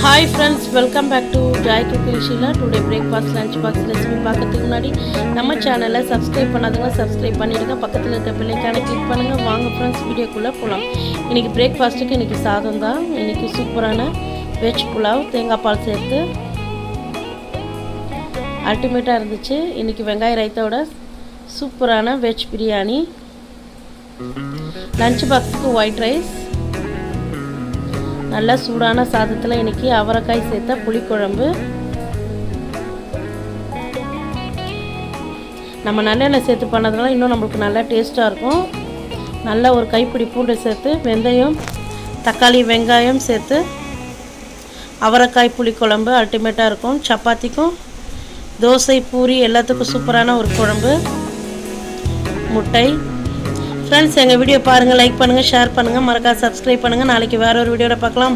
Hi friends, welcome back to Joy Cooking Sheila. Today breakfast lunch box recipe பார்க்கிறதுக்கு முன்னாடி நம்ம சேனலை subscribe பண்ணாதவங்க சப்ஸ்கிரைப் பண்ணிடுங்க. பக்கத்துல இருக்க பெல் ஐகானை கிளிக் பண்ணுங்க. வாங்க friends வீடியோக்குள்ள போலாம். இன்னைக்கு பிரேக்ஃபாஸ்ட்க்கு இன்னைக்கு சாதம் தான். இன்னைக்கு சூப்பரான வெஜ் புலாவ் தேங்காய் பால் சேர்த்து அல்டிமேட்டா இருந்துச்சு. இன்னைக்கு வெங்காய ரைத்தாவோட சூப்பரான வெஜ் பிரியாணி. லஞ்ச் பாக்ஸ்க்கு ஒயிட் ரைஸ். நல்ல சூடான சாதத்தில் இன்றைக்கி அவரைக்காய் சேர்த்த புளிக்குழம்பு. நம்ம நல்லெண்ணெய் சேர்த்து பண்ணதுனால இன்னும் நம்மளுக்கு நல்லா டேஸ்ட்டாக இருக்கும். நல்ல ஒரு கைப்பிடி பூண்டு சேர்த்து வெந்தயம் தக்காளி வெங்காயம் சேர்த்து அவரைக்காய் புளிக்குழம்பு அல்டிமேட்டாக இருக்கும். சப்பாத்திக்கும் தோசை பூரி எல்லாத்துக்கும் சூப்பரான ஒரு குழம்பு. முட்டை. ஃப்ரெண்ட்ஸ் எங்கள் வீடியோ பாருங்கள், லைக் பண்ணுங்கள், ஷேர் பண்ணுங்கள், மறக்காம சப்ஸ்கிரைப் பண்ணுங்கள். நாளைக்கு வேறு ஒரு வீடியோவில் பார்க்கலாம்.